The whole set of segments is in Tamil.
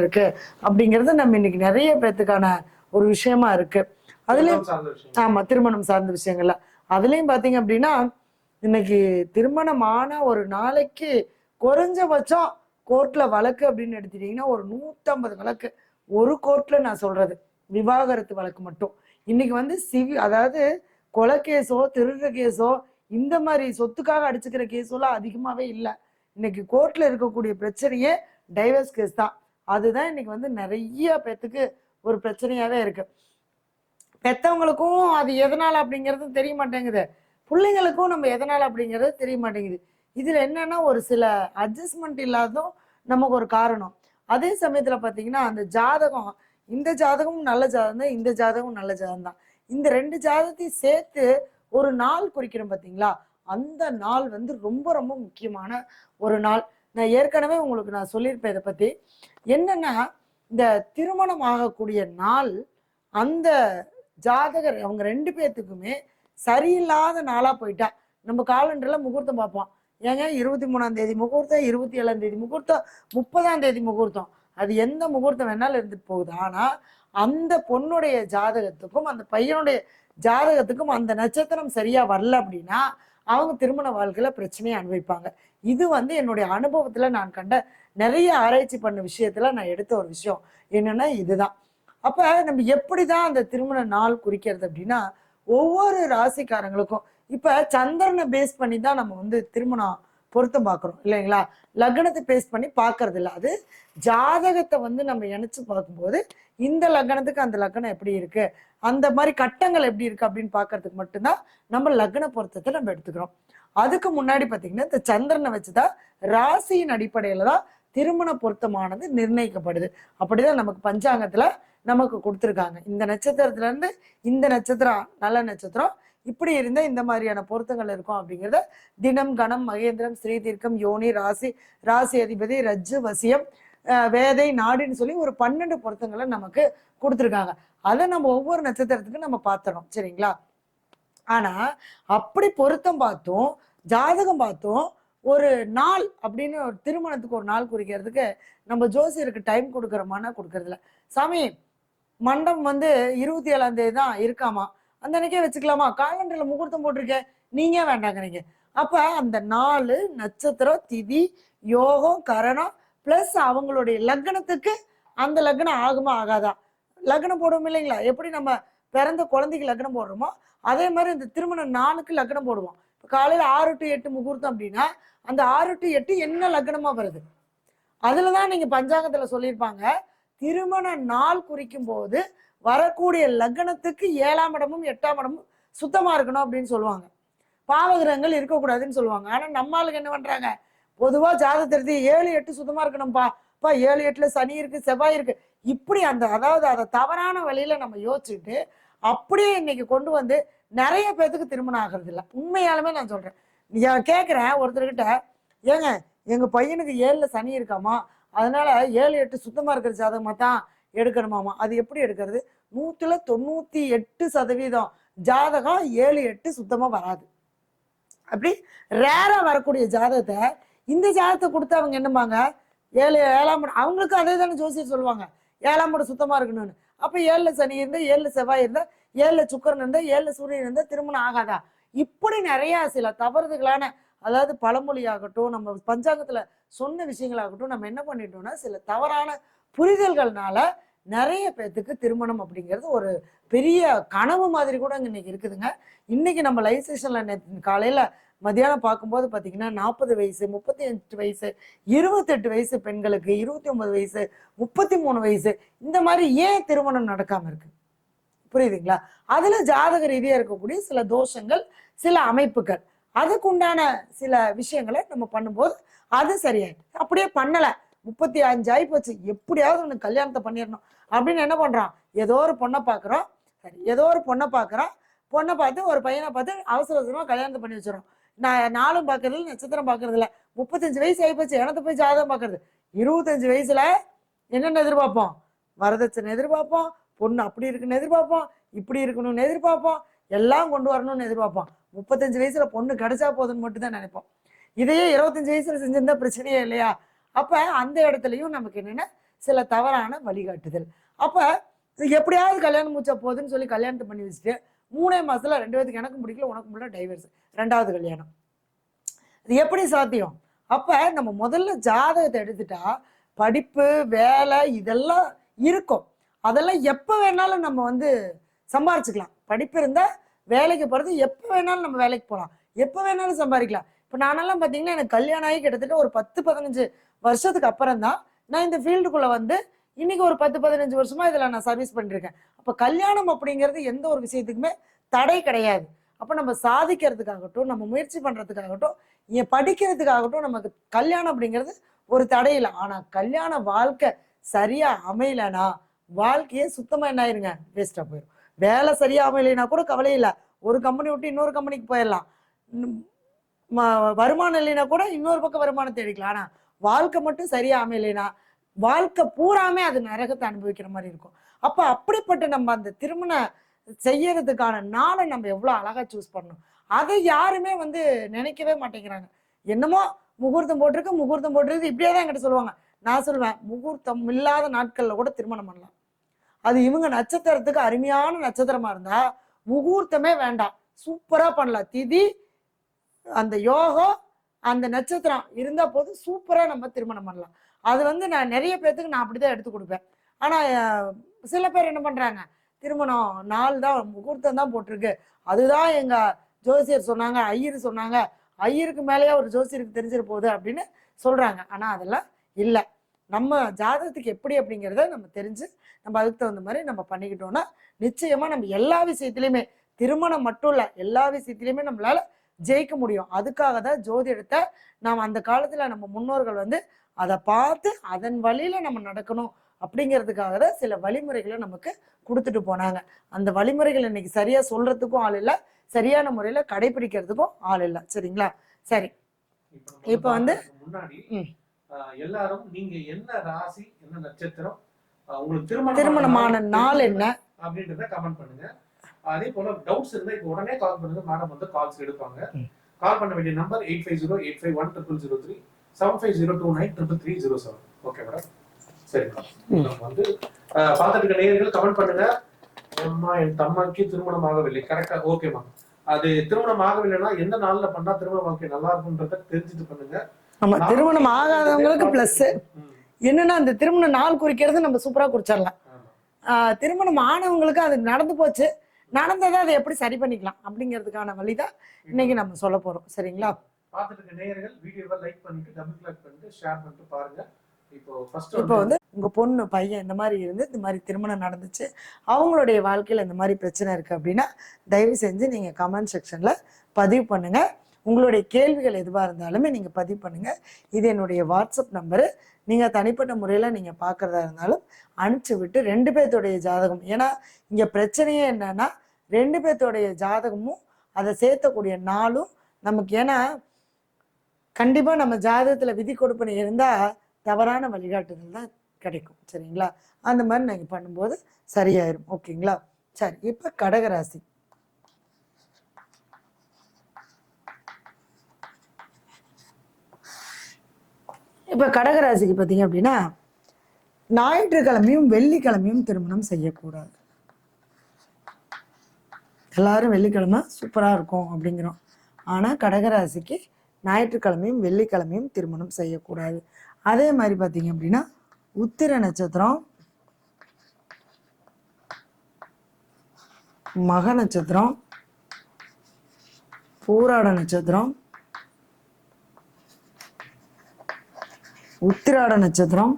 இருக்கு அப்படிங்கிறது நம்ம இன்னைக்கு நிறைய பேத்துக்கான ஒரு விஷயமா இருக்கு. அதுலயும் ஆமா, திருமணம் சார்ந்த விஷயங்கள்ல அதுலயும் பாத்தீங்க அப்படின்னா இன்னைக்கு திருமணமான ஒரு நாளைக்கு குறைஞ்சபட்சம் கோர்ட்ல வழக்கு அப்படின்னு எடுத்துட்டீங்கன்னா ஒரு 150 வழக்கு ஒரு கோர்ட்ல. நான் சொல்றது விவாகரத்து வழக்கு மட்டும். இன்னைக்கு வந்து அதாவது கொலை கேஸோ திருடுற கேஸோ இந்த மாதிரி சொத்துக்காக அடிச்சுக்கிற கேஸோலாம் அதிகமாவே இல்லை. இன்னைக்கு கோர்ட்ல இருக்கக்கூடிய பிரச்சனையே டைவர்ஸ் கேஸ் தான். அதுதான் இன்னைக்கு வந்து நிறைய பேத்துக்கு ஒரு பிரச்சனையாவே இருக்கு. பெத்தவங்களுக்கும் அது எதனால அப்படிங்கிறது தெரிய மாட்டேங்குது, பிள்ளைங்களுக்கும் நம்ம எதனால அப்படிங்கிறது தெரிய மாட்டேங்குது. இதுல என்னன்னா ஒரு சில அட்ஜஸ்ட்மெண்ட் இல்லாததும் நமக்கு ஒரு காரணம். அதே சமயத்துல பாத்தீங்கன்னா அந்த ஜாதகம், இந்த ஜாதகமும் நல்ல ஜாதகம் தான், இந்த ஜாதகமும் நல்ல ஜாதகம் தான். இந்த ரெண்டு ஜாதகத்தையும் சேர்த்து ஒரு நாள் குறிக்கிறோம் பாத்தீங்களா, அந்த நாள் வந்து ரொம்ப ரொம்ப முக்கியமான ஒரு நாள். நான் ஏற்கனவே உங்களுக்கு நான் சொல்லியிருப்பேன் இதை பத்தி. என்னன்னா இந்த திருமணம் ஆகக்கூடிய நாள் அந்த ஜாதகர் அவங்க ரெண்டு பேர்த்துக்குமே சரியில்லாத நாளா போயிட்டா நம்ம காலண்டர்ல முகூர்த்தம் பார்ப்போம். ஏங்க 23ஆம் தேதி முகூர்த்தம், 27ஆம் தேதி முகூர்த்தம், 30ஆம் தேதி முகூர்த்தம், அது எந்த முகூர்த்தம் வேணாலும் இருந்துட்டு போகுது. ஆனா அந்த பொண்ணுடைய ஜாதகத்துக்கும் அந்த பையனுடைய ஜாதகத்துக்கும் அந்த நட்சத்திரம் சரியா வரல அப்படின்னா அவங்க திருமண வாழ்க்கையில பிரச்சனையை அனுபவிப்பாங்க. இது வந்து என்னுடைய அனுபவத்துல நான் கண்ட நிறைய ஆராய்ச்சி பண்ண விஷயத்துல நான் எடுத்த ஒரு விஷயம் என்னன்னா இதுதான். அப்ப நம்ம எப்படிதான் அந்த திருமண நாள் குறிக்கிறது அப்படின்னா ஒவ்வொரு ராசிக்காரங்களுக்கும் இப்ப சந்திரனை பேஸ் பண்ணி தான் நம்ம வந்து திருமணம் பொருத்தம் பார்க்குறோம் இல்லைங்களா. லக்னத்தை பேஸ் பண்ணி பார்க்கறது இல்லை. அது ஜாதகத்தை வந்து நம்ம இணைச்சு பார்க்கும்போது இந்த லக்னத்துக்கு அந்த லக்னம் எப்படி இருக்கு, அந்த மாதிரி கட்டங்கள் எப்படி இருக்கு அப்படின்னு பார்க்கறதுக்கு மட்டும்தான் நம்ம லக்ன பொருத்தத்தை நம்ம எடுத்துக்கிறோம். அதுக்கு முன்னாடி பார்த்தீங்கன்னா இந்த சந்திரனை வச்சுதான் ராசியின் அடிப்படையில தான் திருமண பொருத்தமானது நிர்ணயிக்கப்படுது. அப்படிதான் நமக்கு பஞ்சாங்கத்துல நமக்கு கொடுத்துருக்காங்க. இந்த நட்சத்திரத்துல இருந்து இந்த நட்சத்திரம் நல்ல நட்சத்திரம், இப்படி இருந்தா இந்த மாதிரியான பொருத்தங்கள் இருக்கும் அப்படிங்கிறத தினம் கணம் மகேந்திரம் ஸ்ரீ தீர்க்கம் யோனி ராசி ராசி அதிபதி ரஜ்ஜு வசியம் வேதை நாடுன்னு சொல்லி ஒரு 12 பொருத்தங்களை நமக்கு கொடுத்துருக்காங்க. அதை நம்ம ஒவ்வொரு நட்சத்திரத்துக்கும் நம்ம பார்த்துறோம் சரிங்களா. ஆனா அப்படி பொருத்தம் பார்த்தோம் ஜாதகம் பார்த்தோம் ஒரு நாள் அப்படின்னு ஒரு திருமணத்துக்கு ஒரு நாள் குறிக்கிறதுக்கு நம்ம ஜோசியருக்கு டைம் கொடுக்குறோமானா கொடுக்கறதில்ல. சாமி மண்டபம் வந்து 27ஆம் தேதி தான் இருக்காமா, அந்த அன்னைக்கே வச்சுக்கலாமா, காலண்டர்ல முகூர்த்தம் போட்டிருக்கேன், நீங்க வேண்டாங்கிறீங்க. அப்ப அந்த நாலு நட்சத்திரம் திதி யோகம் கரணம் பிளஸ் அவங்களுடைய லக்னத்துக்கு அந்த லக்னம் ஆகுமா ஆகாதா, லக்னம் போடுவோம் இல்லைங்களா. எப்படி நம்ம பிறந்த குழந்தைக்கு லக்னம் போடுறோமோ அதே மாதிரி இந்த திருமண நாளுக்கு லக்னம் போடுவோம். இப்போ காலையில 6 to 8 முகூர்த்தம் அப்படின்னா அந்த 6 to 8 என்ன லக்னமா வருது, அதுலதான் நீங்க பஞ்சாங்கத்துல சொல்லியிருப்பாங்க திருமண நாள் குறிக்கும் போது வரக்கூடிய லக்னத்துக்கு 7ஆம் இடமும் 8ஆம் இடமும் சுத்தமா இருக்கணும் அப்படின்னு சொல்லுவாங்க. பாவகிரகங்கள் இருக்கக்கூடாதுன்னு சொல்லுவாங்க. ஆனா நம்ம ஆளுக்கு என்ன பண்றாங்க, பொதுவா ஜாதகத்தை 7, 8 சுத்தமா இருக்கணும்பா, 7, 8ல சனி இருக்கு செவ்வாய் இருக்கு, இப்படி அந்த அதாவது அதை தவறான வழியில நம்ம யோசிச்சுட்டு அப்படியே இன்னைக்கு கொண்டு வந்து நிறைய பேத்துக்கு திருமணம் ஆகிறது இல்லை. உண்மையாலுமே நான் சொல்றேன். கேட்கிறேன் ஒருத்தர்கிட்ட, ஏங்க எங்க பையனுக்கு 7ல சனி இருக்காமா, அதனால 7, 8 சுத்தமா இருக்கிற ஜாதகமா தான் எடுக்கணுமாமா. அது எப்படி எடுக்கிறது, 100% ஜாதகம் 7, 8 சுத்தமா வராது. அப்படி ரேரா வரக்கூடிய ஜாதகத்தை இந்த ஜாதகத்தை கொடுத்து அவங்க என்னம்பாங்க 7ஆம் இடம், அவங்களுக்கு அதே தானே ஜோசியர் சொல்லுவாங்க 7ஆம் இடம் சுத்தமா இருக்கணும்னு. அப்ப 7ல சனி இருந்தா 7ல செவ்வாய் இருந்தா 7ல சுக்கரன் இருந்தா 7ல சூரியன் இருந்தா திருமணம் ஆகாதா. இப்படி நிறைய சில தவறுதலான அதாவது பழமொழி ஆகட்டும் நம்ம பஞ்சாங்கத்துல சொன்ன விஷயங்களாகட்டும் நம்ம என்ன பண்ணிட்டோம்னா சில தவறான புரிதல்கள்னால நிறைய பேர்த்துக்கு திருமணம் அப்படிங்கிறது ஒரு பெரிய கனவு மாதிரி கூட இன்னைக்கு இருக்குதுங்க. இன்னைக்கு நம்ம லைவ் செஷன்ல காலையில மத்தியானம் பார்க்கும்போது பார்த்தீங்கன்னா 40 வயசு 38 வயசு 28 வயசு பெண்களுக்கு 29 வயசு 33 வயசு இந்த மாதிரி ஏன் திருமணம் நடக்காம இருக்கு புரியுதுங்களா. அதுல ஜாதக ரீதியா இருக்கக்கூடிய சில தோஷங்கள் சில அமைப்புகள் அதுக்குண்டான சில விஷயங்களை நம்ம பண்ணும்போது அது சரியாயிட்டு. அப்படியே பண்ணல 35 ஆகி போச்சு, எப்படியாவது உனக்கு கல்யாணத்தை பண்ணிடணும் அப்படின்னு என்ன பண்றான், ஏதோ ஒரு பொண்ணை பாக்குறோம், சரி ஏதோ ஒரு பொண்ணை பாக்குறான், பொண்ணை பார்த்து ஒரு பையனை பார்த்து அவசர அவசரமா கல்யாணத்தை பண்ணி வச்சிடறோம். நான் நாளும் பார்க்கறது நட்சத்திரம் பார்க்கறது இல்லை. 35 வயசு ஆகி போச்சு, எனக்கு போய் ஜாதகம் பார்க்கறது. 25 வயசுல என்னென்ன எதிர்பார்ப்போம், வரதட்சணை எதிர்பார்ப்போம், பொண்ணு அப்படி இருக்குன்னு எதிர்பார்ப்போம், இப்படி இருக்கணும்னு எதிர்பார்ப்போம், எல்லாம் கொண்டு வரணும்னு எதிர்பார்ப்போம். 35 வயசுல பொண்ணு கிடைச்சா போதுன்னு மட்டும் தான் நினைப்போம். இதையே 25 வயசுல செஞ்சிருந்தா பிரச்சனையே இல்லையா. அப்ப அந்த இடத்துலயும் நமக்கு என்னன்னா சில தவறான வழிகாட்டுதல். அப்ப எப்படியாவது கல்யாணம் மூச்சா போகுதுன்னு சொல்லி கல்யாணத்தை பண்ணி வச்சுட்டு 3 மாசத்துல 2 பேருக்கு எனக்கு பிடிக்கல உனக்கு முடியல டைவர்ஸ், 2வது கல்யாணம். இது எப்படி சாத்தியம்? அப்ப நம்ம முதல்ல ஜாதகத்தை எடுத்துட்டா படிப்பு வேலை இதெல்லாம் இருக்கும். அதெல்லாம் எப்ப வேணாலும் நம்ம வந்து சம்பாரிச்சுக்கலாம். படிப்பு இருந்தா வேலைக்கு போறது எப்ப வேணாலும் நம்ம வேலைக்கு போகலாம், எப்ப வேணாலும் சம்பாதிக்கலாம். இப்ப நானெல்லாம் பாத்தீங்கன்னா எனக்கு கல்யாணம் ஆகி கிட்டத்தட்ட ஒரு 10-15 வருஷத்துக்கு அப்புறம் தான் நான் இந்த ஃபீல்டுக்குள்ள வந்து இன்னைக்கு ஒரு 10-15 வருஷமா இதுல நான் சர்வீஸ் பண்ணிருக்கேன். அப்ப கல்யாணம் அப்படிங்கிறது எந்த ஒரு விஷயத்துக்குமே தடை கிடையாது. அப்ப நம்ம சாதிக்கிறதுக்காகட்டும், நம்ம முயற்சி பண்றதுக்காகட்டும், படிக்கிறதுக்காகட்டும் நமக்கு கல்யாணம் அப்படிங்கிறது ஒரு தடை இல்லை. ஆனா கல்யாண வாழ்க்கை சரியா அமையலனா வாழ்க்கையே சுத்தமா என்ன ஆயிருங்க, வேஸ்டா போயிடும். வேலை சரியா அமையலைன்னா கூட கவலை இல்லை, ஒரு கம்பெனி விட்டு இன்னொரு கம்பெனிக்கு போயிடலாம். வருமானம் இல்லைன்னா கூட இன்னொரு பக்கம் வருமானம் தேடிக்கலாம். ஆனா வாழ்க்கை மட்டும் சரியா அமையலைன்னா வாழ்க்கை பூராமே அது நரகத்தை அனுபவிக்கிற மாதிரி இருக்கும். அப்ப அப்படிப்பட்ட நம்ம அந்த திருமணம் செய்யறதுக்கான நாளை நம்ம எவ்வளவு அழகா சூஸ் பண்ணணும், அதை யாருமே வந்து நினைக்கவே மாட்டேங்கிறாங்க. என்னமோ முகூர்த்தம் போட்டிருக்கு இப்படியே தான் என்கிட்ட சொல்லுவாங்க. நான் சொல்லுவேன், முகூர்த்தம் இல்லாத நாட்கள்ல கூட திருமணம் பண்ணலாம். அது இவங்க நட்சத்திரத்துக்கு அருமையான நட்சத்திரமா இருந்தா முகூர்த்தமே வேண்டாம், சூப்பரா பண்ணலாம். திதி அந்த யோகம் அந்த நட்சத்திரம் இருந்தா போது சூப்பரா நம்ம திருமணம் பண்ணலாம். அது வந்து நான் நிறைய பேர்த்துக்கு நான் அப்படிதான் எடுத்து கொடுப்பேன். ஆனா சில பேர் என்ன பண்றாங்க, திருமணம் நாள் தான் முகூர்த்தம் தான் போட்டிருக்கு, அதுதான் எங்க ஜோசியர் சொன்னாங்க, ஐயர் சொன்னாங்க, ஐயருக்கு மேலேயே ஒரு ஜோசியருக்கு தெரிஞ்சிட போகுது அப்படின்னு சொல்றாங்க. ஆனா அதெல்லாம் இல்லை. நம்ம ஜாதகத்துக்கு எப்படி அப்படிங்கிறத நம்ம தெரிஞ்சு நம்ம அதுக்கு தகுந்த மாதிரி நம்ம பண்ணிக்கிட்டோம்னா நிச்சயமா நம்ம எல்லா விஷயத்திலையுமே, திருமணம் மட்டும் இல்ல எல்லா விஷயத்திலையுமே நம்மளால ஜெயிக்க முடியும். அதுக்காக தான் ஜோதிடத்தை நாம் அந்த காலத்துல நம்ம முன்னோர்கள் வந்து அதை பார்த்து அதன் வழியில நம்ம நடக்கணும் அப்படிங்கிறதுக்காக தான் சில வழிமுறைகளை நமக்கு கொடுத்துட்டு போனாங்க. அந்த வழிமுறைகள் இன்னைக்கு சரியா சொல்றதுக்கும் ஆள் இல்லை, சரியான முறையில கடைபிடிக்கிறதுக்கும் ஆள் இல்லை. சரிங்களா? சரி, இப்ப வந்து முன்னாடி எல்லாரும் நீங்க என்ன ராசி என்ன நட்சத்திரம் உங்களுக்கு திருமணமான நாள் என்ன அப்படின்றத கமெண்ட் பண்ணுங்க. அதே போல டவுட்ஸ் இருந்தா இப்போ உடனே கால் பண்ணுங்க, மேடம் வந்து கால்ஸ் எடுப்பாங்க. கால் பண்ண வேண்டிய நம்பர் 8508510003 7502933307. Okay madam? சரி மேடம், வந்து பார்த்துட்டு இருக்க நேயர்கள் கமெண்ட் பண்ணுங்க. அம்மா என் தம்மாக்கு திருமணம் ஆகவில்லை, கரெக்டா? ஓகே மேம், அது திருமணம் ஆகவில்லைன்னா எந்த நாள்ல பண்ணா திருமண வாழ்க்கை நல்லா இருக்கும்ன்றத தெரிஞ்சுட்டு பண்ணுங்க. ஆமா, திருமணம் ஆகாதவங்களுக்கு பிளஸ் என்னன்னா அந்த திருமண நாள் குறிக்கிறது நம்ம சூப்பரா குறிச்சிடலாம். திருமணம் ஆனவங்களுக்கு அது நடந்து போச்சு, நடந்ததை அதை எப்படி சரி பண்ணிக்கலாம் அப்படிங்கிறதுக்கான வழிதான் இன்னைக்கு நம்ம சொல்ல போறோம். சரிங்களா? பார்த்துட்டு இருக்க நேயர்கள் வீடியோவை லைக் பண்ணிட்டு டபுள் கிளிக் பண்ணிட்டு ஷேர் பண்ணிட்டு பாருங்க. இப்போ வந்து உங்க பொண்ணு பையன் இந்த மாதிரி இருந்து இந்த மாதிரி திருமணம் நடந்துச்சு, அவங்களுடைய வாழ்க்கையில இந்த மாதிரி பிரச்சனை இருக்கு அப்படின்னா தயவு செஞ்சு நீங்க கமெண்ட் செக்ஷன்ல பதிவு பண்ணுங்க. உங்களுடைய கேள்விகள் எதுவாக இருந்தாலுமே நீங்கள் பதிவு பண்ணுங்க. இது என்னுடைய வாட்ஸ்அப் நம்பரு. நீங்கள் தனிப்பட்ட முறையில் நீங்கள் பார்க்குறதா இருந்தாலும் அனுப்பிச்சி விட்டு 2 பேர்த்தோடைய ஜாதகம், ஏன்னா இங்கே பிரச்சனையே என்னன்னா 2 பேர்த்தோடைய ஜாதகமும் அதை சேர்த்தக்கூடிய நாளும் நமக்கு, ஏன்னா கண்டிப்பாக நம்ம ஜாதகத்தில் விதி கொடுப்பனை இருந்தால் தவறான வழிகாட்டுதல் தான் கிடைக்கும். சரிங்களா? அந்த மாதிரி நீங்கள் பண்ணும்போது சரியாயிரும். ஓகேங்களா? சரி, இப்போ கடகராசி. இப்போ கடகராசிக்கு பார்த்தீங்க அப்படின்னா ஞாயிற்றுக்கிழமையும் வெள்ளிக்கிழமையும் திருமணம் செய்யக்கூடாது. எல்லாரும் வெள்ளிக்கிழமை சூப்பராக இருக்கும் அப்படிங்கிறோம், ஆனால் கடகராசிக்கு ஞாயிற்றுக்கிழமையும் வெள்ளிக்கிழமையும் திருமணம் செய்யக்கூடாது. அதே மாதிரி பார்த்தீங்க அப்படின்னா உத்திர நட்சத்திரம், மக நட்சத்திரம், பூராட நட்சத்திரம், உத்திராட நட்சத்திரம்,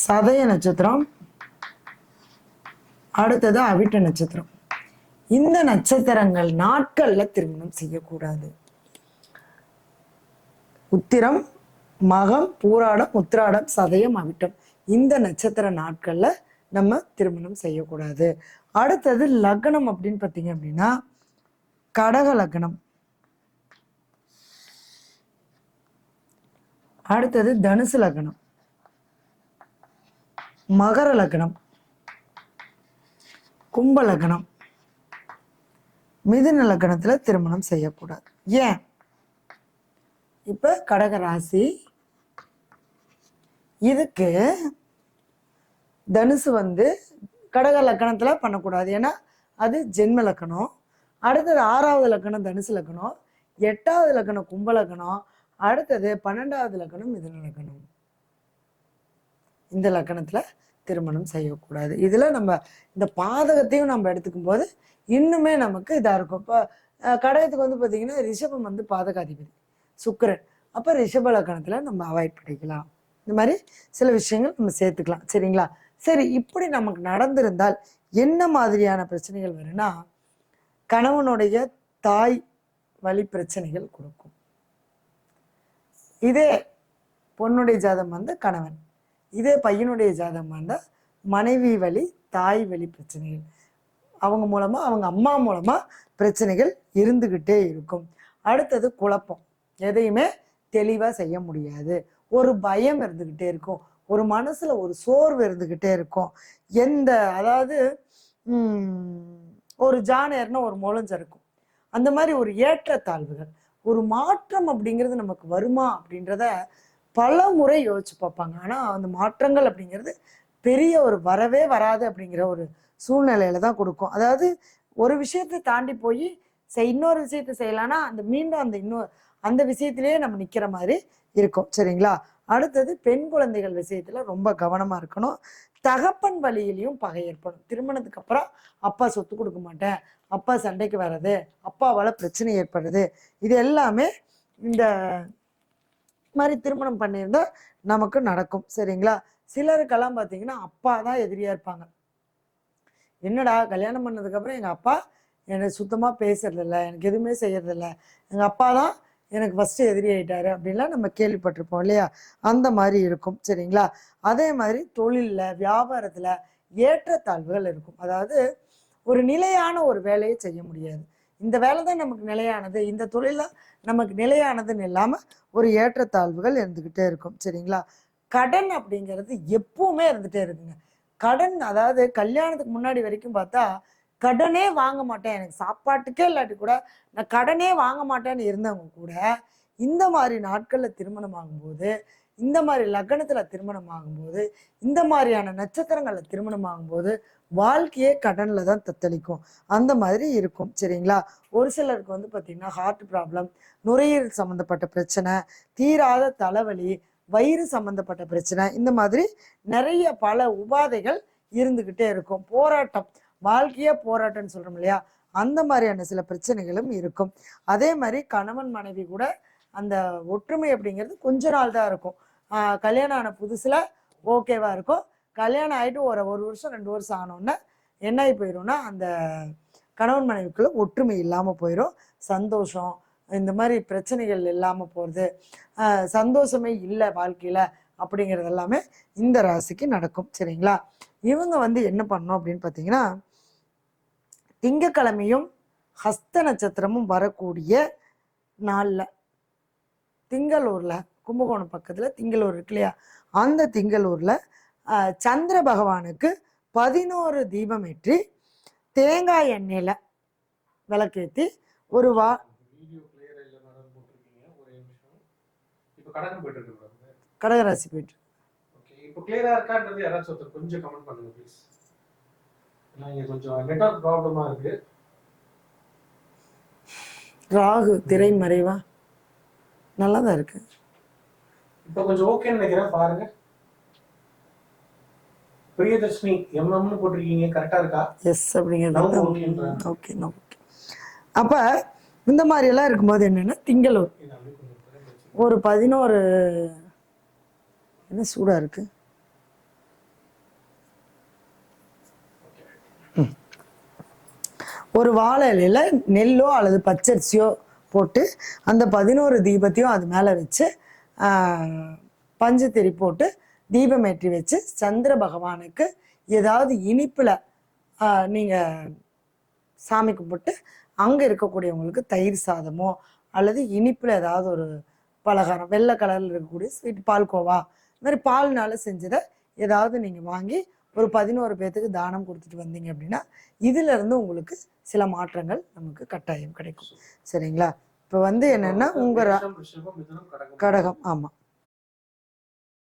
சதய நட்சத்திரம், அடுத்தது அவிட்ட நட்சத்திரம். இந்த நட்சத்திரங்கள் நாட்கள்ல திருமணம் செய்யக்கூடாது. உத்திரம், மகம், பூராடம், உத்திராடம், சதயம், அவிட்டம் இந்த நட்சத்திர நாட்கள்ல நம்ம திருமணம் செய்யக்கூடாது. அடுத்தது லக்னம் அப்படின்னு பார்த்தீங்க அப்படின்னா கடக லக்னம், அடுத்தது தனுசு லக்னம், மகர லக்னம், கும்ப லக்னம், மிதுன லக்னத்துல திருமணம் செய்யக்கூடாது. ஏன்? இப்ப கடக ராசி இதுக்கு தனுசு வந்து கடக லக்கணத்துல பண்ணக்கூடாது, ஏன்னா அது ஜென்ம லக்கணம். அடுத்தது 6வது லக்கணம் தனுசு லக்கணம், 8வது லக்கணம் கும்ப லக்கணம், அடுத்தது 12வது லக்கணம் மிதுன லக்கணம். இந்த லக்கணத்துல திருமணம் செய்யக்கூடாது. இதுல நம்ம இந்த பாதகத்தையும் நம்ம எடுத்துக்கும் போது இன்னுமே நமக்கு இதா இருக்கும். இப்போ கடகத்துக்கு வந்து பார்த்தீங்கன்னா ரிஷபம் வந்து பாதகாதிபதி சுக்கிரன். அப்போ ரிஷப லக்கணத்துல நம்ம அவாய்ட் பண்ணிக்கலாம். இந்த மாதிரி சில விஷயங்கள் நம்ம சேர்த்துக்கலாம். சரிங்களா? சரி, இப்படி நமக்கு நடந்திருந்தால் என்ன மாதிரியான பிரச்சனைகள் வரும்னா, கணவனுடைய தாய் வழி பிரச்சனைகள் கொடுக்கும். இதே பொண்ணுடைய ஜாதகம் வந்து கணவன், இதே பையனுடைய ஜாதகம் வந்தால் மனைவி வழி தாய் வழி பிரச்சனைகள், அவங்க மூலமா அவங்க அம்மா மூலமா பிரச்சனைகள் இருந்துகிட்டே இருக்கும். அடுத்தது குழப்பம், எதையுமே தெளிவா செய்ய முடியாது, ஒரு பயம் இருந்துகிட்டே இருக்கும், ஒரு மனசுல ஒரு சோர்வு இருந்துகிட்டே இருக்கும். அதாவது ஒரு ஜானேர்னா ஒரு முளைஞ்சிருக்கும். அந்த மாதிரி ஒரு ஏற்றத்தாழ்வுகள், ஒரு மாற்றம் அப்படிங்கிறது நமக்கு வருமா அப்படின்றத பல முறை யோசிச்சு பார்ப்பாங்க. ஆனா அந்த மாற்றங்கள் அப்படிங்கிறது பெரிய ஒரு வரவே வராது அப்படிங்கிற ஒரு சூழ்நிலையில தான் கொடுக்கும். அதாவது ஒரு விஷயத்தை தாண்டி போய் இன்னொரு விஷயத்த செய்யலாம்னா மீண்டும் அந்த விஷயத்திலேயே நம்ம நிக்கிற மாதிரி இருக்கும். சரிங்களா? அடுத்தது பெண் குழந்தைகள் விஷயத்துல ரொம்ப கவனமா இருக்கணும். தகப்பன் வழியிலையும் பகை ஏற்படும். திருமணத்துக்கு அப்புறம் அப்பா சொத்து கொடுக்க மாட்டேன், அப்பா சண்டைக்கு வர்றது, அப்பாவால பிரச்சனை ஏற்படுறது, இது எல்லாமே இந்த மாதிரி திருமணம் பண்ணியிருந்தா நமக்கு நடக்கும். சரிங்களா? சிலருக்கெல்லாம் பார்த்தீங்கன்னா அப்பா தான் எதிரியா இருப்பாங்க. என்னடா கல்யாணம் பண்ணதுக்கு அப்புறம் எங்க அப்பா எனக்கு சுத்தமா பேசுறதில்ல, எனக்கு எதுவுமே செய்யறதில்ல, எங்க அப்பா தான் எனக்கு ஃபர்ஸ்ட் எதிரி ஆயிட்டாரு அப்படின்லாம் நம்ம கேள்விப்பட்டிருப்போம் இல்லையா? அந்த மாதிரி இருக்கும். சரிங்களா? அதே மாதிரி தொழில்ல வியாபாரத்துல ஏற்றத்தாழ்வுகள் இருக்கும். அதாவது ஒரு நிலையான ஒரு வேலையை செய்ய முடியாது. இந்த வேலை தான் நமக்கு நிலையானது, இந்த தொழில நமக்கு நிலையானதுன்னு இல்லாம ஒரு ஏற்றத்தாழ்வுகள் இருந்துகிட்டே இருக்கும். சரிங்களா? கடன் அப்படிங்கிறது எப்பவுமே இருந்துட்டே இருக்குங்க. கடன், அதாவது கல்யாணத்துக்கு முன்னாடி வரைக்கும் பார்த்தா கடனே வாங்க மாட்டேன், எனக்கு சாப்பாட்டுக்கே இல்லாட்டி கூட நான் கடனே வாங்க மாட்டேன்னு இருந்தவங்க கூட இந்த மாதிரி நாட்கள்ல திருமணம் ஆகும்போது, இந்த மாதிரி லக்னத்துல திருமணம் ஆகும்போது, இந்த மாதிரியான நட்சத்திரங்கள்ல திருமணம் ஆகும்போது வாழ்க்கையே கடன்ல தான் தத்தளிக்கும். அந்த மாதிரி இருக்கும். சரிங்களா? ஒரு சிலருக்கு வந்து பார்த்தீங்கன்னா ஹார்ட் ப்ராப்ளம், நுரையீரல் சம்மந்தப்பட்ட பிரச்சனை, தீராத தலைவலி, வயிறு சம்மந்தப்பட்ட பிரச்சனை, இந்த மாதிரி நிறைய பல உபாதைகள் இருந்துகிட்டே இருக்கும். போராட்டம், வாழ்க்கையே போராட்டம்னு சொல்றோம் இல்லையா? அந்த மாதிரியான சில பிரச்சனைகளும் இருக்கும். அதே மாதிரி கணவன் மனைவி கூட அந்த ஒற்றுமை அப்படிங்கிறது கொஞ்ச நாள் தான் இருக்கும். கல்யாணம் ஆன புதுசுல ஓகேவா இருக்கும். கல்யாணம் ஆயிட்டு ஒரு 1 வருஷம் 2 வருஷம் ஆனோடனே என்ன ஆகி போயிடும்னா அந்த கணவன் மனைவிக்குள்ள ஒற்றுமை இல்லாம போயிடும். சந்தோஷம், இந்த மாதிரி பிரச்சனைகள் இல்லாம போறது, சந்தோஷமே இல்லை வாழ்க்கையில அப்படிங்கிறது எல்லாமே இந்த ராசிக்கு நடக்கும். சரிங்களா? இவங்க வந்து என்ன பண்ணணும் அப்படின்னு பார்த்தீங்கன்னா, திங்கக்கிழமையும் ஹஸ்த நட்சத்திரமும் வரக்கூடிய நாள்ல திங்களூர்ல, கும்பகோணம் பக்கத்துல திங்களூர் இருக்கு இல்லையா, அந்த திங்களூர்ல சந்திர பகவானுக்கு 11 தீபம் ஏற்றி தேங்காய் எண்ணெயில விளக்கேற்றி ஒரு கடகராசி போயிட்டு இப்போ கிளியரா இருக்கான்றது யாராச்சும் ஒருத்தர் கொஞ்சம் கமெண்ட் பண்ணுங்க ப்ளீஸ். இங்க கொஞ்சம் நெட்வொர்க் ப்ராப்ளமா இருக்கு. ராகு திரை மறைவா நல்லா தான் இருக்கு. இப்போ கொஞ்சம் ஓகேன்னு நினைக்கிறேன், பாருங்க. பிரியதர்ஷினி எம்எம்னு போட்டிருக்கீங்க, கரெக்டா இருக்கா? எஸ் அப்படிங்கிறது ஓகே. அப்ப இந்த மாதிரி எல்லாம் இருக்கும்போது என்னன்னா திங்களூர் ஒரு 11 என்ன சூடா இருக்கு, ஒரு வாழை இலையில நெல்லோ அல்லது பச்சரிசியோ போட்டு அந்த 11 தீபத்தையும் அது மேலே வச்சு பஞ்சத்திரி போட்டு தீபம் ஏற்றி வச்சு சந்திர பகவானுக்கு ஏதாவது இனிப்புல நீங்க சாமி கும்பிட்டு அங்க இருக்கக்கூடியவங்களுக்கு தயிர் சாதமோ அல்லது இனிப்புல ஏதாவது ஒரு பலகாரம், வெள்ளை கலர்ல இருக்கக்கூடிய ஸ்வீட், பால்கோவா, இந்த மாதிரி பால்னால செஞ்சதை ஏதாவது நீங்க வாங்கி ஒரு 11 பேத்துக்கு தானம் கொடுத்துட்டு வந்தீங்க அப்படின்னா இதுல இருந்து உங்களுக்கு சில மாற்றங்கள் நமக்கு கட்டாயம் கிடைக்கும். சரிங்களா? இப்ப வந்து என்னன்னா உங்க கடகம், ஆமா,